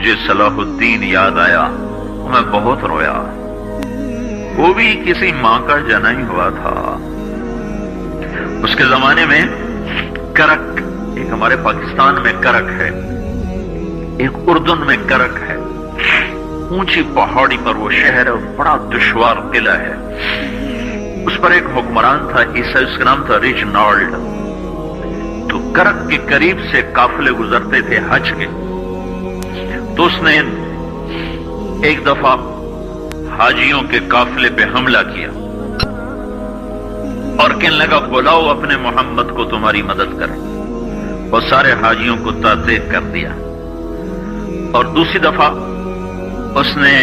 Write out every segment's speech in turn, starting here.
مجھے صلاح الدین یاد آیا، میں بہت رویا۔ وہ بھی کسی ماں کا جنا ہی ہوا تھا۔ اس کے زمانے میں کرک، ایک ہمارے پاکستان میں کرک ہے، ایک اردن میں کرک ہے، اونچی پہاڑی پر وہ شہر ہے، بڑا دشوار قلعہ ہے۔ اس پر ایک حکمران تھا عیسائی، اس کا نام تھا ریجنالڈ۔ تو کرک کے قریب سے قافلے گزرتے تھے حج کے، تو اس نے ایک دفعہ حاجیوں کے قافلے پہ حملہ کیا اور کہنے لگا بلاؤ اپنے محمد کو تمہاری مدد کرے، اور سارے حاجیوں کو تعطیل کر دیا۔ اور دوسری دفعہ اس نے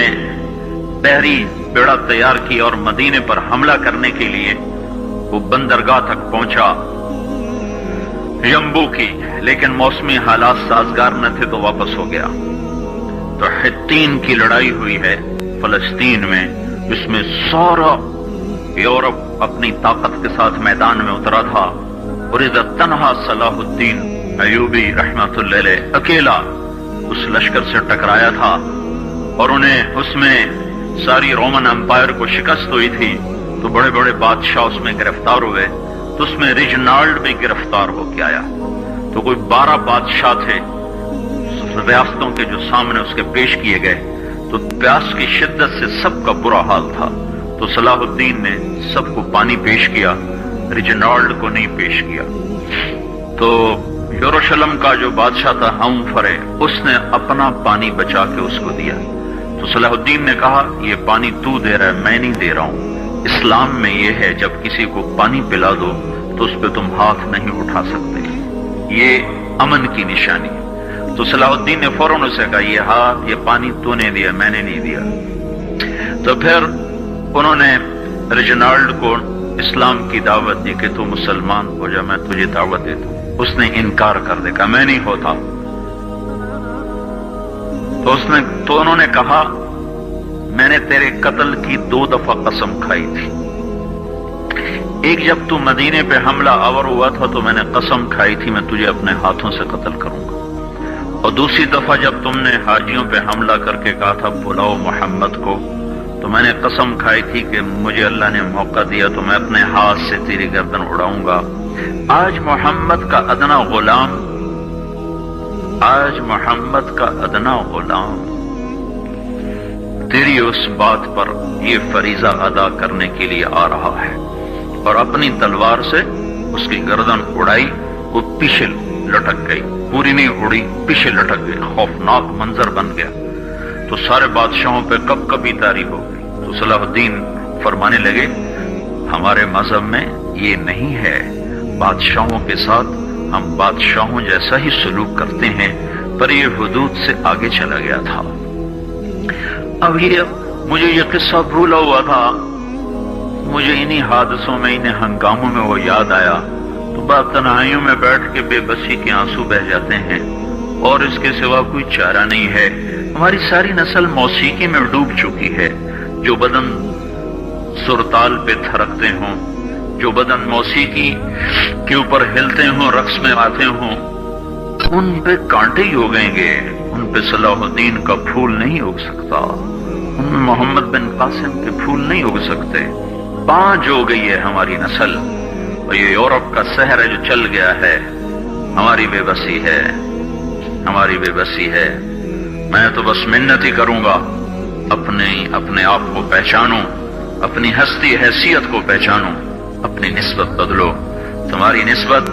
بحری بیڑا تیار کیا اور مدینے پر حملہ کرنے کے لیے وہ بندرگاہ تک پہنچا یمبو کی، لیکن موسمی حالات سازگار نہ تھے تو واپس ہو گیا۔ تو حطین کی لڑائی ہوئی ہے فلسطین میں، جس میں سارا یورپ اپنی طاقت کے ساتھ میدان میں اترا تھا، اور ادھر تنہا صلاح الدین ایوبی رحمت اللہ علیہ اکیلا اس لشکر سے ٹکرایا تھا، اور انہیں اس میں ساری رومن امپائر کو شکست ہوئی تھی۔ تو بڑے بڑے بادشاہ اس میں گرفتار ہوئے، تو اس میں ریجنالڈ بھی گرفتار ہو کے آیا۔ تو کوئی 12 بادشاہ تھے ریاستوں کے جو سامنے اس کے پیش کیے گئے، تو پیاس کی شدت سے سب کا برا حال تھا۔ تو صلاح الدین نے سب کو پانی پیش کیا، ریجنالڈ کو نہیں پیش کیا۔ تو یروشلم کا جو بادشاہ تھا ہمفرے، اس نے اپنا پانی بچا کے اس کو دیا۔ تو صلاح الدین نے کہا یہ پانی تو دے رہا ہے، میں نہیں دے رہا ہوں۔ اسلام میں یہ ہے جب کسی کو پانی پلا دو تو اس پہ تم ہاتھ نہیں اٹھا سکتے، یہ امن کی نشانی۔ تو صلاح الدین نے فوراً اسے کہا یہ پانی تو نے دیا، میں نے نہیں دیا۔ تو پھر انہوں نے ریجنالڈ کو اسلام کی دعوت دی کہ تو مسلمان ہو جا، میں تجھے دعوت دیتا ہوں۔ اس نے انکار کر دیا، میں نہیں ہوتا۔ تو انہوں نے کہا میں نے تیرے قتل کی 2 دفعہ قسم کھائی تھی۔ ایک جب تو مدینے پہ حملہ آور ہوا تھا تو میں نے قسم کھائی تھی میں تجھے اپنے ہاتھوں سے قتل کروں گا، اور دوسری دفعہ جب تم نے حاجیوں پہ حملہ کر کے کہا تھا بلاؤ محمد کو، تو میں نے قسم کھائی تھی کہ مجھے اللہ نے موقع دیا تو میں اپنے ہاتھ سے تیری گردن اڑاؤں گا۔ آج محمد کا ادنا غلام تیری اس بات پر یہ فریضہ ادا کرنے کے لیے آ رہا ہے، اور اپنی تلوار سے اس کی گردن اڑائی، وہ پیچھے لٹک گئی، پوری نہیں اڑی، پیچھے لٹک گئی۔ خوفناک منظر بن گیا۔ تو سارے بادشاہوں پہ کب کبھی طاری ہو گئی۔ تو صلاح الدین فرمانے لگے ہمارے مذہب میں یہ نہیں ہے، بادشاہوں کے ساتھ ہم بادشاہوں جیسا ہی سلوک کرتے ہیں، پر یہ حدود سے آگے چلا گیا تھا۔ اب مجھے یہ قصہ بھولا ہوا تھا، مجھے انہی حادثوں میں، انہی ہنگاموں میں وہ یاد آیا، تو بعد تنہائیوں میں بیٹھ کے بے بسی کے آنسو بہ جاتے ہیں، اور اس کے سوا کوئی چارہ نہیں ہے۔ ہماری ساری نسل موسیقی میں ڈوب چکی ہے، جو بدن سرتال پہ تھرکتے ہوں، جو بدن موسیقی کے اوپر ہلتے ہوں، رقص میں آتے ہوں، ان پہ کانٹے ہی اگیں گے، ان پہ صلاح الدین کا پھول نہیں اگ سکتا، ان میں محمد بن قاسم کے پھول نہیں اگ سکتے۔ پانچ ہو گئی ہے ہماری نسل، اور یہ یورپ کا سحر ہے جو چل گیا ہے۔ ہماری بے بسی ہے، ہماری بے بسی ہے۔ میں تو بس منت ہی کروں گا اپنے آپ کو پہچانو، اپنی ہستی حیثیت کو پہچانو، اپنی نسبت بدلو۔ تمہاری نسبت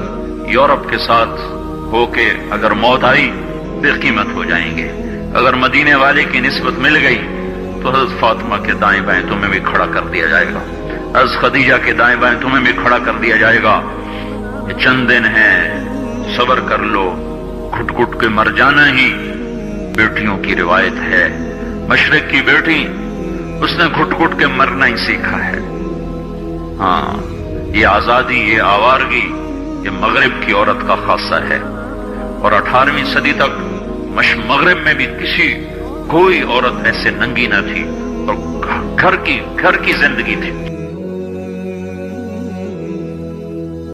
یورپ کے ساتھ ہو کے اگر موت آئی بے قیمت ہو جائیں گے، اگر مدینے والے کی نسبت مل گئی تو حضرت فاطمہ کے دائیں بائیں تمہیں بھی کھڑا کر دیا جائے گا، حضرت خدیجہ کے دائیں بائیں تمہیں بھی کھڑا کر دیا جائے گا۔ یہ چند دن ہیں، صبر کر لو، گھٹ گھٹ کے مر جانا ہی بیٹیوں کی روایت ہے۔ مشرق کی بیٹی، اس نے گھٹ گھٹ کے مرنا ہی سیکھا ہے۔ ہاں، یہ آزادی، یہ آوارگی، یہ مغرب کی عورت کا خاصہ ہے، اور 18ویں صدی تک مغرب میں بھی کوئی عورت ایسے ننگی نہ تھی، اور گھر کی زندگی تھی۔